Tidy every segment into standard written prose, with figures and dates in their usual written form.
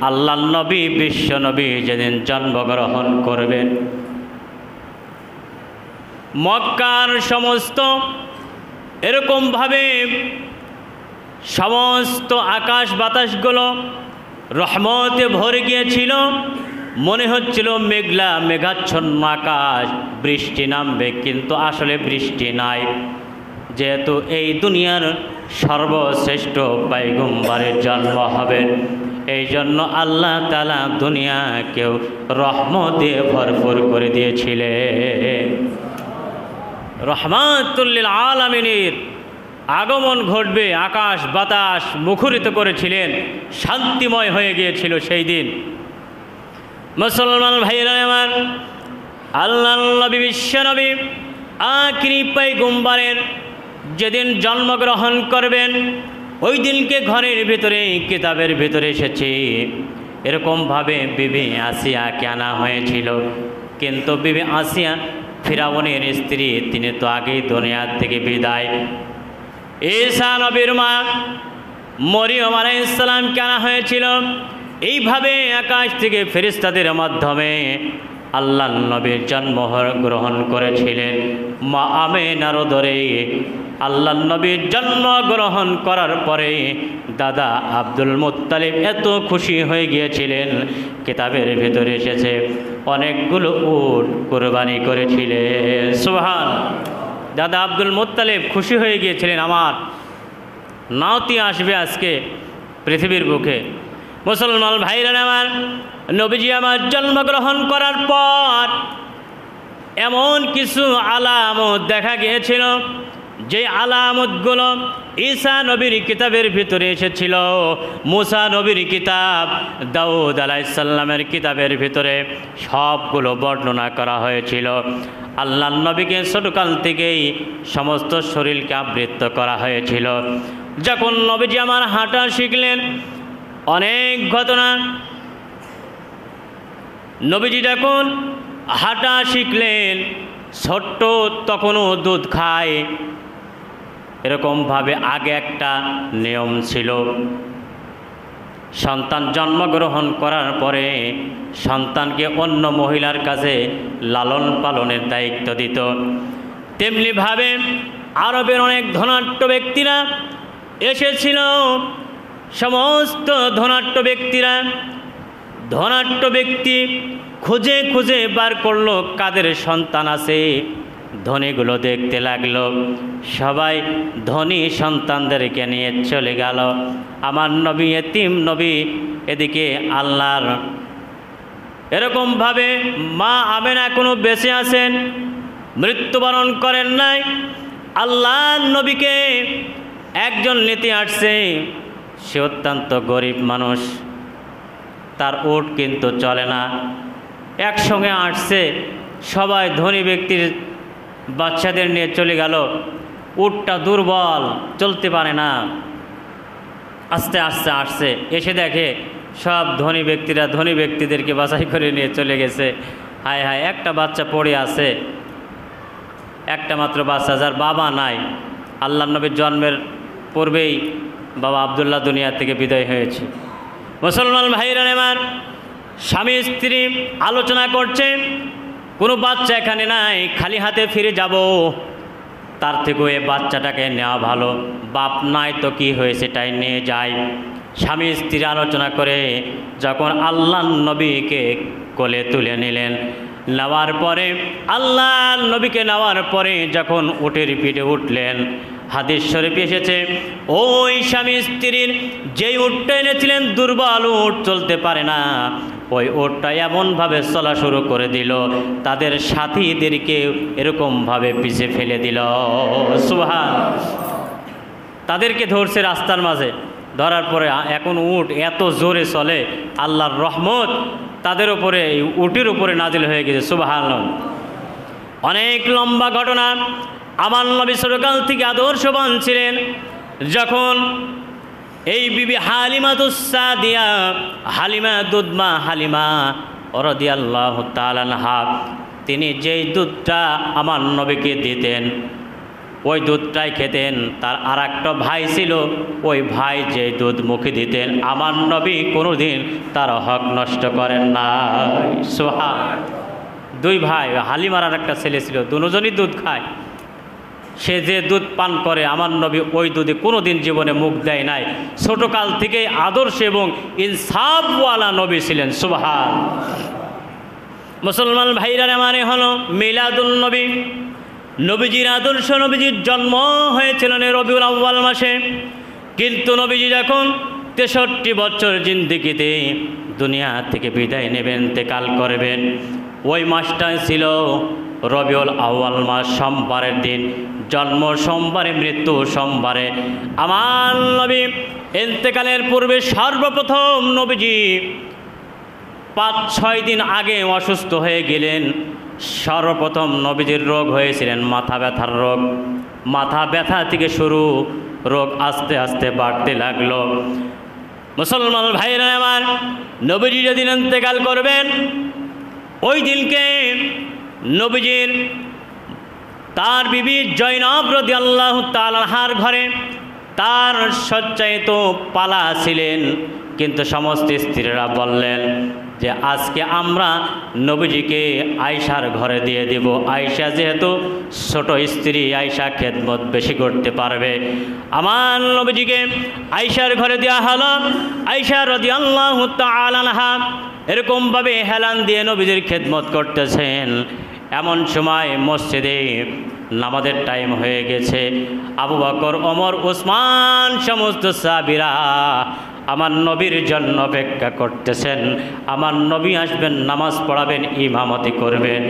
আল্লাহর নবী বিশ্ব নবী যেদিন জন্মগ্রহণ করবেন, মক্কার সমস্ত এরকমভাবে সমস্ত আকাশ বাতাসগুলো রহমতে ভরে গিয়েছিল। মনে হচ্ছিল মেঘলা মেঘাচ্ছন্ন আকাশ, বৃষ্টি নামবে, কিন্তু আসলে বৃষ্টি নাই। যেহেতু এই দুনিয়ার সর্বশ্রেষ্ঠ পয়গম্বরের জন্ম হবে, এই জন্য আল্লাহ তাআলা দুনিয়াকেও রহমতে ভরপুর করে দিয়েছিলেন। রহমাতুল লিল আলামিনের আগমন ঘটবে, আকাশ বাতাস মুখরিত করেছিলেন, শান্তিময় হয়ে গিয়েছিল সেই দিন। মুসলমান ভাইয়েরা আমার, আল্লাহর নবী বিশ্ব নবী আখিরি পয়গম্বরের যেদিন জন্মগ্রহণ করবেন, ওই দিনকে ঘরের ভিতরে কিতাবের ভিতরে এসেছে এরকমভাবে বিবি আসিয়াকে আনা হয়েছিল। কিন্তু বিবি আসিয়া ফিরাউনের স্ত্রী, তিনি তো আগেই দুনিয়া থেকে বিদায়। ঈসা নবীর মা মরিয়ম আলাইহিস সালামকে আনা হয়েছিল। এইভাবে আকাশ থেকে ফেরেশতাদের মাধ্যমে আল্লাহর নবীর জন্ম গ্রহণ করেছিলেন। মা আমেনার উদরে আল্লাহর নবীর জন্মগ্রহণ করার পরে দাদা আব্দুল মুত্তালিব এত খুশি হয়ে গিয়েছিলেন, কিতাবের ভিতরে এসেছে অনেকগুলো উট কোরবানি করেছিলেন। সুবহান। দাদা আব্দুল মুত্তালিব খুশি হয়ে গিয়েছিলেন, আমার নাতি আসবে আজকে পৃথিবীর বুকে। মুসলমান ভাইরা আমার, নবীজি আমার জন্মগ্রহণ করার পর এমন কিছু আলামত দেখা গিয়েছিল, যে আলামতগুলো ঈসা নবীর কিতাবের ভিতরে এসেছিল, মুসা নবীর কিতাব, দাউদ আলাইহিস সালামের কিতাবের ভিতরে সবগুলো বর্ণনা করা হয়েছিল। আল্লাহর নবীকে ছোটকাল থেকেই সমস্ত শরীরকে আবৃত করা হয়েছিল। যখন নবীজি আমার হাঁটা শিখলেন, অনেক ঘটনা। নবীজি যখন হাঁটা শিখলেন, ছোট্ট তখনও দুধ খায়। এরকমভাবে আগে একটা নিয়ম ছিল, সন্তান জন্মগ্রহণ করার পরে সন্তানকে অন্য মহিলার কাছে লালন পালনের দায়িত্ব দিত। তেমনিভাবে আরবের অনেক ধনাঢ্য ব্যক্তিরা এসেছিল। সমস্ত ধনাঢ্য ব্যক্তি খুঁজে খুঁজে বার করলো কাদের সন্তান আছে। ধনীগুলো দেখতে লাগলো, সবাই ধনী সন্তানদেরকে নিয়ে চলে গেল। আমার নবী এতিম নবী, এদিকে আল্লাহর এরকমভাবে মা আমেনা এখনো বেঁচে আছেন, মৃত্যুবরণ করেন নাই। আল্লাহর নবীকে একজন নিতে আসছে, সে অত্যন্ত গরিব মানুষ, তার উট কিন্তু চলে না। একসঙ্গে আসছে সবাই, ধনী ব্যক্তির বাচ্চাদের নিয়ে চলে গেল। উটটা দুর্বল, চলতে পারে না। আস্তে আস্তে আসছে, এসে দেখে সব ধনী ব্যক্তিরা ধনী ব্যক্তিদেরকে বাছাই করে নিয়ে চলে গেছে। হায় হায়, একটা বাচ্চা পড়ে আছে, একটা মাত্র বাচ্চা, যার বাবা নাই। আল্লাহর নবীর জন্মের পূর্বেই বাবা আব্দুল্লাহ দুনিয়া থেকে বিদায় হয়েছে। মুসলমান ভাইরা আমার, স্বামী স্ত্রী আলোচনা করছে, কোনো বাচ্চা এখানে নাই, খালি হাতে ফিরে যাব, তার থেকেও এ বাচ্চাটাকে নেওয়া ভালো। বাপ নাই তো কি হয়েছে, তাই নিয়ে যায়। স্বামী স্ত্রী আলোচনা করে যখন আল্লাহর নবীকে কোলে তুলে নিলেন, নেওয়ার পরে আল্লাহর নবীকে নেওয়ার পরে যখন উটের পিঠে উঠলেন, হাদিস শরীফে এসেছে ওই স্বামী স্ত্রীর যেই উটটা এনেছিলেন দুর্বল উট, চলতে পারে না, ওই উটটা এমনভাবে চলা শুরু করে দিল, তাদের সাথীদেরকে এরকমভাবে পিছে ফেলে দিল। সুবহান। তাদেরকে ধরছে রাস্তার মাঝে, ধরার পরে এখন উট এত জোরে চলে, আল্লাহর রহমত তাদের উপরে, উটের উপরে নাজিল হয়ে গেছে। সুবহানাল্লাহ। অনেক লম্বা ঘটনা। আমার নবী ছোটকাল থেকে আদর্শবান ছিলেন। যখন এই বিবি হালিমাতুস সাদিয়া, হালিমা দুধমা হালিমা রাদিয়াল্লাহু তাআলা আনহা, তিনি যেই দুধটা আমার নবীকে দিতেন, ওই দুধটাই খেতেন। তার আর একটা ভাই ছিল, ওই ভাই যে দুধ মুখে দিতেন আমার নবী কোনোদিন তার হক নষ্ট করেন না। সুবহান। দুই ভাই, হালিমার আর একটা ছেলে ছিল, দুজনই দুধ খায়। সে যে দুধ পান করে আমার নবী ওই দুধে কোনো দিন জীবনে মুখ দেয় নাই। ছোটকাল থেকেই আদর্শ এবং ইনসাফওয়ালা নবী ছিলেন। সুবহান। মুসলমান ভাইরা মানে হলো মিলাদুন নবী, নবীজির আদর্শ। নবীজির জন্ম হয়েছিল রবিউল আউয়াল মাসে, কিন্তু নবীজি যখন 63 বছর জিন্দেগিতে দুনিয়া থেকে বিদায় নেবেন, ইন্তেকাল করবেন, ওই মাসটা ছিল রবিউল আউয়াল মাস, সোমবারের দিন। জন্ম সোমবারে, মৃত্যু সোমবারে। আমার নবী ইন্তেকালের পূর্বে সর্বপ্রথম নবীজি 5-6 দিন আগে অসুস্থ হয়ে গেলেন। সর্বপ্রথম নবীজির রোগ হয়েছিলেন মাথা ব্যথার রোগ। মাথা ব্যথা থেকে শুরু, রোগ আস্তে আস্তে বাড়তে লাগলো। মুসলমান ভাইরা আমার, নবীজি যেদিন ইন্তেকাল করবেন ওই দিনকে নবীজির তার বিবি জয়নব রাদিয়াল্লাহু তাআলা আনহার ঘরে তার শয্যায় তো পালা ছিলেন, কিন্তু সমস্ত স্ত্রীরা বললেন যে আজকে আমরা নবীজিকে আয়েশার ঘরে দিয়ে দেব। আয়েশা যেহেতু ছোট স্ত্রী, আয়েশা খেদমত বেশি করতে পারবে। আমার নবীজিকে আয়েশার ঘরে দেওয়া হলো। আয়েশা রাদিয়াল্লাহু তাআলা আনহা এরকমভাবে হেলান দিয়ে নবীজির খেদমত করতেছেন। এমন সময় মসজিদে নামাজের টাইম হয়ে গেছে। আবু বকর, ওমর, ওসমান সমস্ত সাহাবীরা আমার নবীর জন্য অপেক্ষা করতেছেন। আমার নবী আসবেন, নামাজ পড়াবেন, ইমামতি করবেন।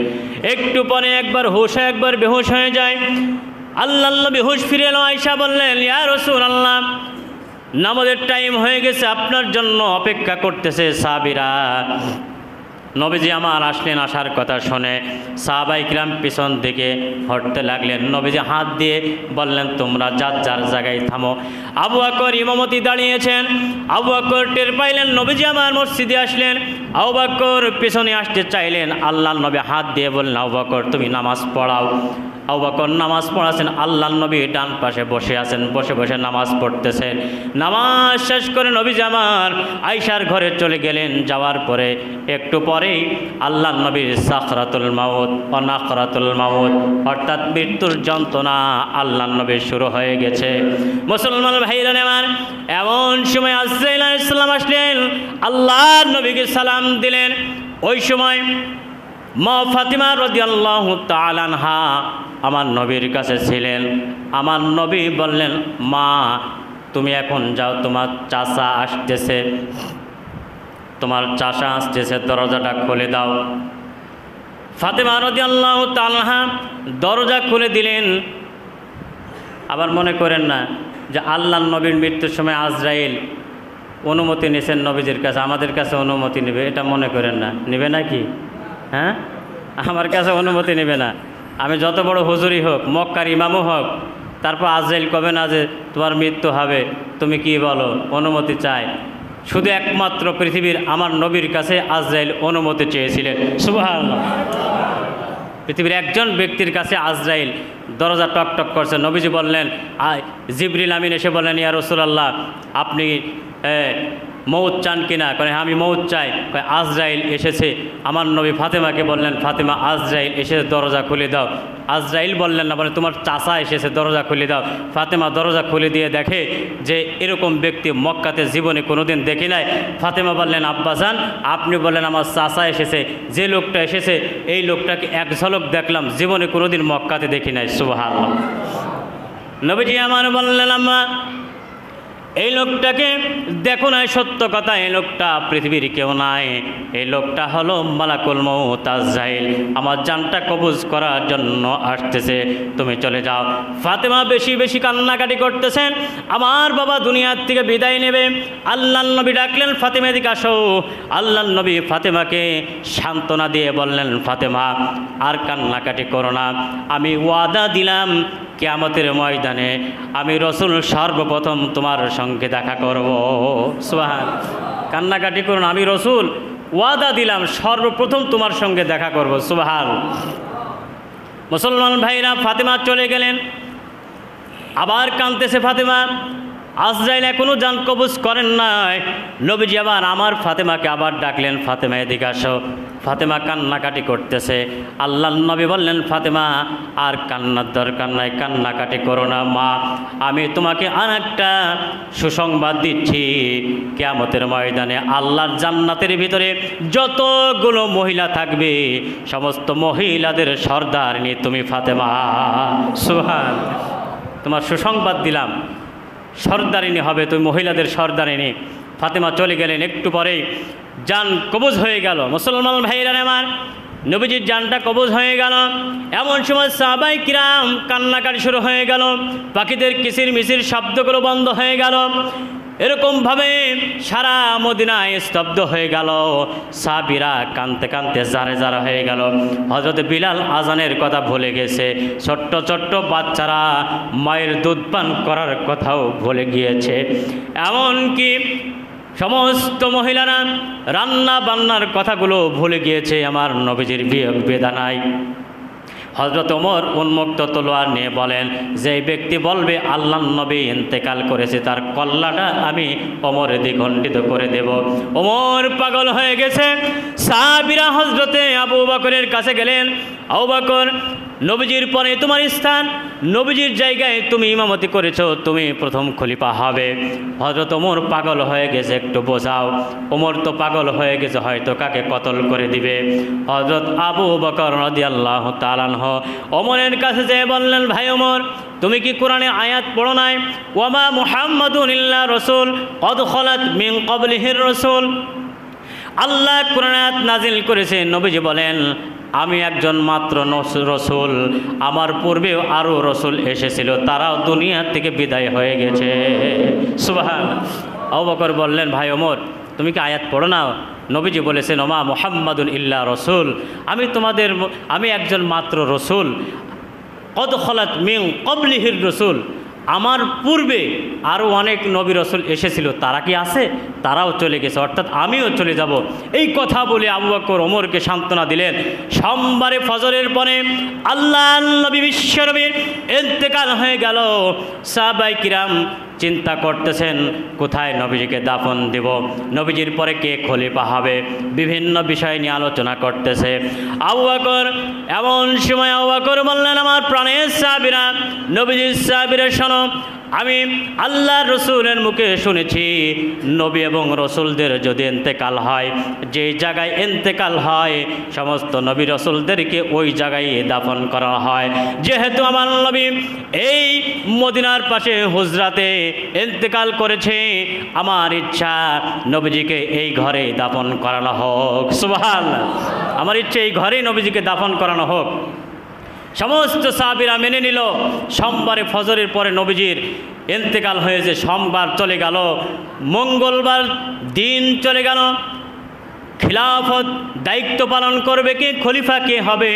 একটু পরে একবার হুশ, একবার বেহুশ হয়ে যায়। আল্লাহর নবী হুশ ফিরে এলো। আয়েশা বললেন, ইয়া রাসূলুল্লাহ, নামাজের টাইম হয়ে গেছে, আপনার জন্য অপেক্ষা করতেছে সাহাবীরা। নবীজি আমার আসলেন, আসার কথা শুনে সাহাবায়ে কিরাম পিছন দিকে হটতে লাগলেন। নবীজি হাত দিয়ে বললেন, তোমরা যার যার জায়গায় থামো। আবু বকর ইমামতি দাঁড়িয়েছেন। আবু বকর টের পাইলেন নবীজি আমার মসজিদে আসলেন। আবু বকর পিছনে আসতে চাইলেন। আল্লাহর নবী হাত দিয়ে বললেন, আবু বকর তুমি নামাজ পড়াও। আবু বকর নামাজ পড়াছেন। আল্লাহর নবী ডান পাশে বসে আছেন, বসে বসে নামাজ পড়তেছেন। নামাজ শেষ করে নবীজি আমার আয়েশার ঘরে চলে গেলেন। যাওয়ার পরে একটু পরেই আল্লাহর নবীর সাকরাতুল মাউত, অনাকরাতুল মাউত, অর্থাৎ মৃত্যুর যন্ত্রণা আল্লাহর নবীর শুরু হয়ে গেছে। মুসলমান ভাইরা আমার, এমন সময় আজরাইল আলাইহিস সালাম আসলেন, আল্লাহর নবীকে সালাম দিলেন। ওই সময় মা ফাতিমা রাদিয়াল্লাহু তাআলা আনহা আমার নবীর কাছে ছিলেন। আমার নবী বললেন, মা তুমি এখন যাও, তোমার চাচা আসতেছে, তোমার চাচা আসতেছে, দরজাটা খুলে দাও। ফাতিমা রাদিয়াল্লাহু তাআলা আনহা দরজা খুলে দিলেন। আবার মনে করেন না যে আল্লাহর নবীর মৃত্যুর সময় আজরাইল অনুমতি নিয়েছেন নবীজির কাছে, আমাদের কাছে অনুমতি নেবে, এটা মনে করেন না। নেবে নাকি? হ্যাঁ, আমার কাছে অনুমতি নেবে না। আমি যত বড় হুজুরই হোক, মক্কার ইমামও হোক, তারপর আজরাইল কবে না যে তোমার মৃত্যু হবে, তুমি কি বলো, অনুমতি চাই। শুধু একমাত্র পৃথিবীর আমার নবীর কাছে আজরাইল অনুমতি চেয়েছিলেন। সুবহানাল্লাহ। পৃথিবীর একজন ব্যক্তির কাছে আজরাইল দরজা টক টক করছে। নবীজি বললেন, জিবরিল আমিন এসে বললেন, ইয়া রাসূলুল্লাহ আপনি মৌত চান কিনা? কয় আমি মৌত চাই। কয় আজরাইল এসেছে। আমার নবী ফাতেমাকে বললেন, ফাতেমা আজরাইল এসেছে, দরজা খুলে দাও। আজরাইল বললেন না, বলে তোমার চাচা এসেছে, দরজা খুলে দাও। ফাতেমা দরজা খুলে দিয়ে দেখে যে এরকম ব্যক্তি মক্কাতে জীবনে কোনোদিন দেখি নাই। ফাতেমা বললেন, আব্বাজান আপনি বললেন আমার চাচা এসেছে, যে লোকটা এসেছে এই লোকটাকে এক ঝলক দেখলাম, জীবনে কোনোদিন মক্কাতে দেখি নাই। সুবহানাল্লাহ। নবীজি আমার বললেন, আম্মা এই লোকটাকে দেখো না, সত্য কথা, এই লোকটা পৃথিবীর কেউ নাই, এই লোকটা হলো মালাকুল মউত আজরাইল, আমার জানটা কবজ করার জন্য আসতেছে, তুমি চলে যাও। ফাতেমা বেশি বেশি কান্নাকাটি করতেছেন, আমার বাবা দুনিয়ার থেকে বিদায় নেবে। আল্লাহর নবী ডাকলেন, ফাতেমা এদিকে আসো। আল্লাহর নবী ফাতেমাকে সান্ত্বনা দিয়ে বললেন, ফাতেমা আর কান্নাকাটি করো না, আমি ওয়াদা দিলাম কিয়ামতের ময়দানে আমি রসুল সর্বপ্রথম তোমার সঙ্গে দেখা করব। সুবহানাল্লাহ। কান্নাকাটি করুন, আমি রসুল ওয়াদা দিলাম সর্বপ্রথম তোমার সঙ্গে দেখা করব। সুবহানাল্লাহ। মুসলমান ভাইরা, ফাতেমা চলে গেলেন। আবার কাঁদতেছে ফাতেমা। আজরাইল এখনো জান কবজ করেন নাই। নবীজি আবার আমার ফাতেমাকে আবার ডাকলেন, ফাতেমা এদিকে আসো। ফাতেমা কান্নাকাটি করতেছে। আল্লাহর নবী বললেন, ফাতেমা আর কান্নার দরকার নাই, কান্নাকাটি করো না মা, আমি তোমাকে আর একটা সুসংবাদ দিচ্ছি। কিয়ামতের ময়দানে আল্লাহর জান্নাতের ভিতরে যতগুলো মহিলা থাকবে সমস্ত মহিলাদের সর্দারিনী তুমি ফাতেমা। সুবহান, তোমার সুসংবাদ দিলাম, সর্দারিনী হবে তুমি, মহিলাদের সর্দারিনী। ফাতেমা চলে গেলেন। একটু পরেই জান কবজ হয়ে গেল। মুসলমান ভাইরা আমার, নবীজির জানটা কবজ হয়ে গেল। এমন সময় সাহাবাই কিরাম কান্নাকাটি শুরু হয়ে গেল। পাখিদের কিচির মিচির শব্দগুলো বন্ধ হয়ে গেল। এরকমভাবে সারা মদিনায় স্তব্ধ হয়ে গেল। সাহাবীরা কাঁদতে কাঁদতে জারে জারা হয়ে গেল। হযরত বিলাল আজানের কথা ভুলে গেছে। ছোট্ট ছোট্ট বাচ্চারা মায়ের দুধ পান করার কথাও ভুলে গিয়েছে। এমনকি সমস্ত মহিলারা রান্না বান্নার কথাগুলো ভুলে গিয়েছে। আমার নবীজির বিয়োগ বেদনায় হযরত ওমর উন্মুক্ত তলোয়ার নিয়ে বলেন, যে ব্যক্তি বলবে আল্লাহর নবী ইন্তেকাল করেছে তার কল্লাটা আমি ওমরের দ্বিখণ্ডিত করে দেব। ওমর পাগল হয়ে গেছে। সাহাবীরা হযরতে আবু বকরের কাছে গেলেন, আবু বকর, নবীজির পরে তোমার স্থান, নবীজির জায়গায় তুমি ইমামতি করেছো, তুমি প্রথম খলিফা হবে। হযরত ওমর পাগল হয়ে গেছে, একটু বোঝাও। ওমর তো পাগল হয়ে গেছে, হয়তো কাকে কতল করে দিবে। হযরত আবু বকর রাদিয়াল্লাহু তাআলা আনহু ওমরের কাছে যেয়ে বললেন, ভাই ওমর, তুমি কি কোরআনের আয়াত পড়ো নাই? ওয়ামা মুহাম্মাদুন ইল্লা রাসূল কদ খালাত মিন ক্বাবলিহির রাসূল। আল্লাহ কোরআন আয়াত নাজিল করেছেন। নবীজি বলেন, আমি একজন মাত্র রসুল, আমার পূর্বেও আরও রসুল এসেছিল, তারাও দুনিয়া থেকে বিদায় হয়ে গেছে। সুবহানাল্লাহ। আবু বকর বললেন, ভাই ওমর, তুমি কি আয়াত পড়ো না? নবীজি বলেছেন, ওমা মুহাম্মাদুন ইল্লা রসুল, আমি একজন মাত্র রসুল। কদ খালাত মিন ক্বাবলিহির রসুল, আমার পূর্বে আরও অনেক নবী রসুল এসেছিল, তারা কি আছে? তারাও চলে গেছে, অর্থাৎ আমিও চলে যাব। এই কথা বলে আবু বকর ওমরকে সান্ত্বনা দিলেন। সোমবারে ফজরের পরে আল্লাহর নবী বিশ্বনবীর ইন্তেকাল হয়ে গেল। সাহাবায়ে কিরাম চিন্তা করতেছেন, কোথায় নবীজিকে দাফন দেব, নবীজির পরে কে খলিফা হবে, বিভিন্ন বিষয় নিয়ে আলোচনা করতেছে। আবু বকর, এমন সময় আবু বকর বললেন, আমার প্রাণের সাহাবীরা, নবীজির সাহাবীরা শোনো, আমি আল্লাহ রসুলের মুখে শুনেছি, নবী এবং রসুলদের যদি ইন্তেকাল হয়, যে জায়গায় ইন্তেকাল হয় সমস্ত নবী রসুলদেরকে ওই জায়গায় দাফন করা হয়। যেহেতু আমার নবী এই মদিনার পাশে হুজরাতে ইন্তেকাল করেছে, আমার ইচ্ছা নবীজিকে এই ঘরে দাফন করানো হোক। সুবহানাল্লাহ। আমার ইচ্ছে এই ঘরেই নবীজিকে দাফন করানো হোক। সমস্ত সাহাবীরা মেনে নিল। সোমবারে ফজরের পরে নবীজির ইন্তেকাল হয়েছে। সোমবার চলে গেল, মঙ্গলবার দিন চলে গেল। খিলাফত দায়িত্ব পালন করবে কে, খলিফা কে হবে?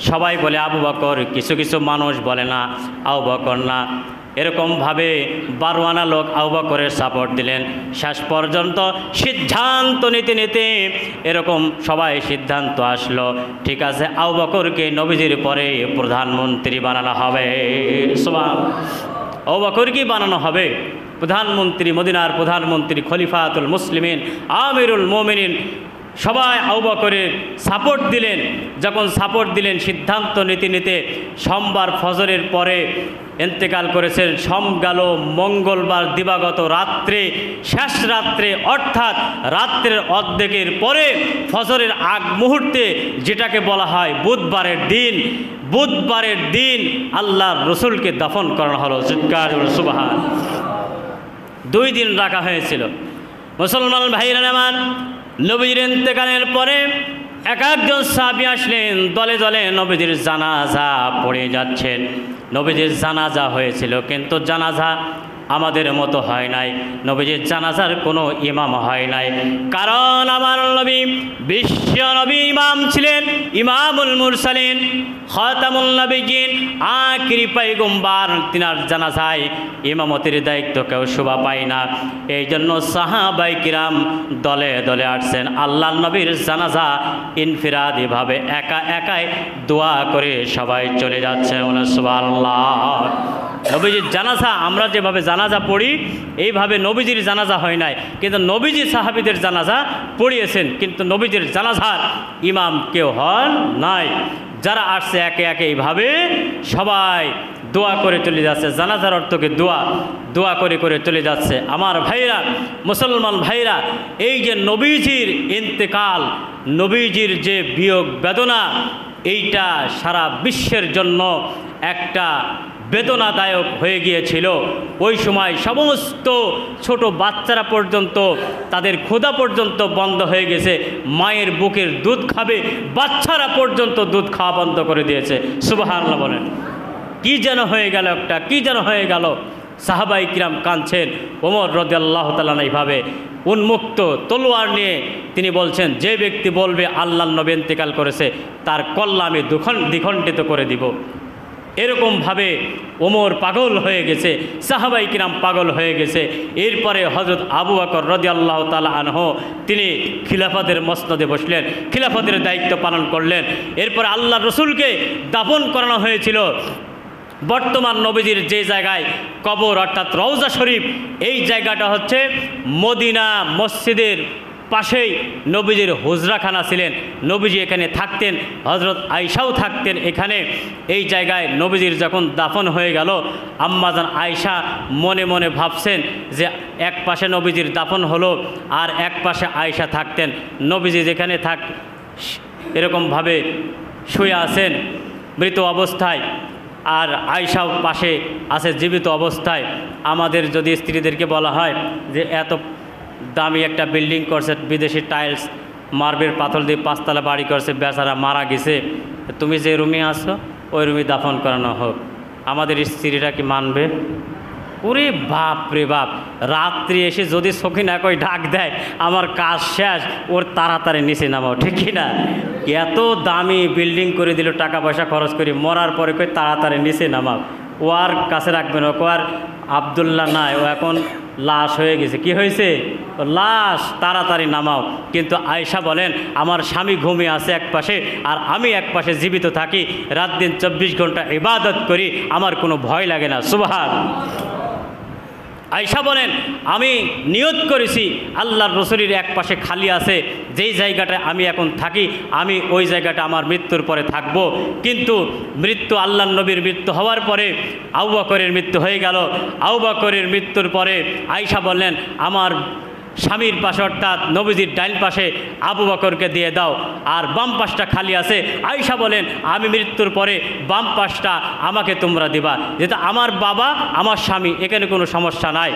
সবাই বলে আবু বকর, কিছু কিছু মানুষ বলে না আবু বকর না। এরকমভাবে 12 আনা লোক আবু বকরের সাপোর্ট দিলেন। শেষ পর্যন্ত সিদ্ধান্ত নিতে নিতে এরকম সবাই সিদ্ধান্ত আসলো, ঠিক আছে, আবু বকরকে নবীজির পরে প্রধানমন্ত্রী বানানো হবে। আবু বকরকে বানানো হবে প্রধানমন্ত্রী, মদিনার প্রধানমন্ত্রী, খলিফাতুল মুসলিমিন, আমিরুল মুমিনিন। সবাই আবু বকরের সাপোর্ট দিলেন। যখন সাপোর্ট দিলেন, সিদ্ধান্ত নিতে নিতে সোমবার ফজরের পরে ইন্তেকাল করেছেন। সোম গেল, মঙ্গলবার দিবাগত রাত্রে, শেষ রাত্রে, অর্থাৎ রাত্রের অর্ধেকের পরে ফজরের আগ মুহূর্তে, যেটাকে বলা হয় বুধবারের দিন, বুধবারের দিন আল্লাহর রসুলকে দাফন করানো হলো। সুবহান। 2 দিন রাখা হয়েছিল। মুসলমান ভাইরা আমার, নবীর ইন্তেকালের পরে এক একজন সাহাবী আসলেন, দলে দলে নবীজির জানাজা পড়ে যাচ্ছেন। নবীজির জানাজা হয়েছিল, কিন্তু জানাজা আমাদের মতো হয় নাই। নবীজির জানাজার কোনো ইমাম হয় নাই, কারণ আমার নবী বিশ্ব নবী ইমাম ছিলেন, ইমামুল মুরসালিন। খাতামুন নবিয়্যিন আখিরি পয়গম্বর, তিনার জানাজায় ইমামতির দায়িত্ব কেউ শোভা পায় না। এই জন্য সাহাবায়ে কিরাম দলে দলে আসছেন আল্লাহর নবীর জানাজা ইনফিরাদিভাবে একা একাই দোয়া করে সবাই চলে যাচ্ছে। সুবহানাল্লাহ। নবীজির জানাজা আমরা যেভাবে জানাজা পড়ি এইভাবে নবীজির জানাজা হয় নাই, কিন্তু নবীজি সাহাবীদের জানাজা পড়িয়েছেন, কিন্তু নবীজির জানাজার ইমাম কেউ হন নাই। যারা আসছে একে একে এইভাবে সবাই দোয়া করে চলে যাচ্ছে। জানাজার অর্থকে দোয়া, দোয়া করে করে চলে যাচ্ছে। আমার ভাইরা, মুসলমান ভাইরা, এই যে নবীজির ইন্তেকাল, নবীজির যে বিয়োগ বেদনা, এইটা সারা বিশ্বের জন্য একটা বেদনাদায়ক হয়ে গিয়েছিল। ওই সময় সমস্ত ছোট বাচ্চারা পর্যন্ত তাদের ক্ষুধা পর্যন্ত বন্ধ হয়ে গেছে। মায়ের বুকের দুধ খাবে, বাচ্চারা পর্যন্ত দুধ খাওয়া বন্ধ করে দিয়েছে। সুবহানাল্লাহ বলেন। কি যেন হয়ে গেল, একটা কি যেন হয়ে গেল। সাহাবায়ে কিরাম কাঁদছেন। ওমর রাদিয়াল্লাহু তাআলা এইভাবে উন্মুক্ত তলোয়ার নিয়ে তিনি বলছেন, যে ব্যক্তি বলবে আল্লাহর নবী ইন্তেকাল করেছে তার কল্লা আমি দ্বিখণ্ডিত করে দিব। এরকমভাবে ওমর পাগল হয়ে গেছে, সাহাবায়ে কিরাম পাগল হয়ে গেছে। এরপরে হযরত আবু বকর রাদিয়াল্লাহু তাআলা আনহু তিনি খিলাফতের মসনদে বসলেন, খিলাফতের দায়িত্ব পালন করলেন। এরপরে আল্লাহর রসুলকে দাফন করানো হয়েছিল বর্তমান নবীজির যে জায়গায় কবর অর্থাৎ রওজা শরীফ, এই জায়গাটা হচ্ছে মদিনা মসজিদের পাশেই নবীজির হুজরাখানা ছিলেন। নবীজি এখানে থাকতেন, হযরত আয়েশাও থাকতেন এখানে। এই জায়গায় নবীজির যখন দাফন হয়ে গেল, আম্মাজান আয়েশা মনে মনে ভাবছেন যে এক পাশে নবীজির দাফন হলো আর এক পাশে আয়েশা থাকতেন। নবীজি যেখানে এরকমভাবে শুয়ে আছেন মৃত অবস্থায়, আর আয়েশাও পাশে আছে জীবিত অবস্থায়। আমাদের যদি স্ত্রীদেরকে বলা হয় যে এত দামি একটা বিল্ডিং করছে, বিদেশি টাইলস মার্বেল পাথর দিয়ে 5 তলা বাড়ি করছে, বেচারা মারা গেছে, তুমি যে রুমে আসো ওই রুমে দাফন করানো হোক, আমাদের স্ত্রীরা কি মানবে? ওরে বাপ রে বাপ, রাত্রি এসে যদি সখী না কই ডাক দেয় আমার কাজ শেষ, ওর তাড়াতাড়ি নিচে নামাও, ঠিক কি না? এত দামি বিল্ডিং করে দিল, টাকা পয়সা খরচ করি, মরার পরে কই তাড়াতাড়ি নিচে নামাও। ও আর কাছে রাখবেন, ও আর আবদুল্লাহ নাই, ও এখন লাশ হয়ে গেছে। কি হয়েছে? লাশ, তাড়াতাড়ি নামাও। কিন্তু আয়েশা বলেন আমার স্বামী ঘুমিয়ে আছে এক পাশে আর আমি এক পাশে জীবিত থাকি, রাত দিন 24 ঘন্টা ইবাদত করি, আমার কোনো ভয় লাগে না। সুবহানাল্লাহ। আয়েশা বলেন আমি নিয়ত করেছি আল্লাহর রসুলের এক পাশে খালি আছে, যেই জায়গাটায় আমি এখন থাকি আমি ওই জায়গাটা আমার মৃত্যুর পরে থাকব। কিন্তু মৃত্যু, আল্লাহর নবীর মৃত্যু হওয়ার পরে আবু বকরের মৃত্যু হয়ে গেল। আবু বকরের মৃত্যুর পরে আয়েশা বললেন আমার স্বামীর পাশে অর্থাৎ নবীজির ডাইন পাশে আবু বকরকে দিয়ে দাও, আর বাম পাশটা খালি আছে। আয়েশা বলেন আমি মৃত্যুর পরে বাম পাশটা আমাকে তোমরা দিবা, যেটা আমার বাবা আমার স্বামী, এখানে কোনো সমস্যা নাই,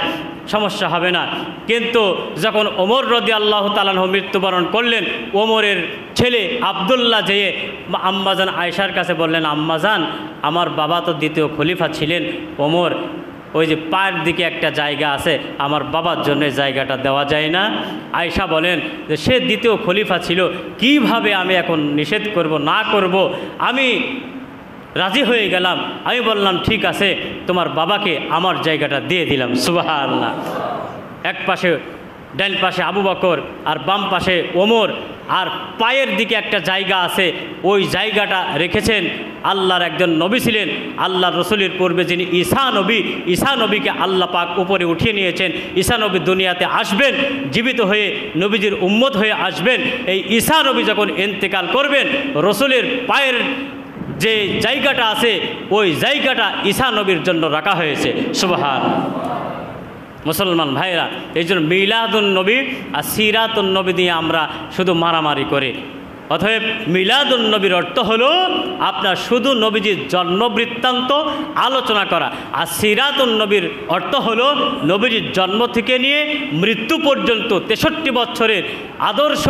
সমস্যা হবে না। কিন্তু যখন ওমর রাদিয়াল্লাহু তাআলা আনহু মৃত্যুবরণ করলেন, ওমরের ছেলে আবদুল্লাহ যেয়ে আম্মাজান আয়েশার কাছে বললেন আম্মাজান আমার বাবা তো দ্বিতীয় খলিফা ছিলেন ওমর, ওই যে পায়ের দিকে একটা জায়গা আছে, আমার বাবার জন্য জায়গাটা দেওয়া যায় না? আয়েশা বলেন যে সে দ্বিতীয় খলিফা ছিল, কিভাবে আমি এখন নিষেধ করব না করব? আমি রাজি হয়ে গেলাম। আমি বললাম ঠিক আছে, তোমার বাবাকে আমার জায়গাটা দিয়ে দিলাম। সুবহানাল্লাহ। এক পাশে ডান পাশে আবু বকর আর বাম পাশে ওমর, আর পায়ের দিকে একটা জায়গা আছে, ওই জায়গাটা রেখেছেন আল্লাহর একজন নবী ছিলেন, আল্লাহর রসুলের পূর্বে যিনি ঈসা নবী, ঈসা নবীকে আল্লাহ পাক উপরে উঠিয়ে নিয়েছেন। ঈসা নবী দুনিয়াতে আসবেন, জীবিত হয়ে নবীজির উম্মত হয়ে আসবেন। এই ঈসা নবী যখন ইন্তেকাল করবেন, রসুলের পায়ের যে জায়গাটা আছে ওই জায়গাটা ঈসা নবীর জন্য রাখা হয়েছে। সুবহানাল্লাহ। মুসলমান ভাইরা, এই জন্য মিলাদুন নবী আর সিরাতুন নবী দিয়ে আমরা শুধু মারামারি করি। অতএব মিলাদুন নবীর অর্থ হলো আপনার শুধু নবীজির জন্ম বৃত্তান্ত আলোচনা করা, আর সিরাতুন নবীর অর্থ হলো নবীজির জন্ম থেকে নিয়ে মৃত্যু পর্যন্ত 63 বছরের আদর্শ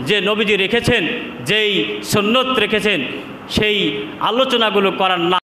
যে নবীজি রেখেছেন, যেই সুন্নত রেখেছেন, সেই আলোচনাগুলো করার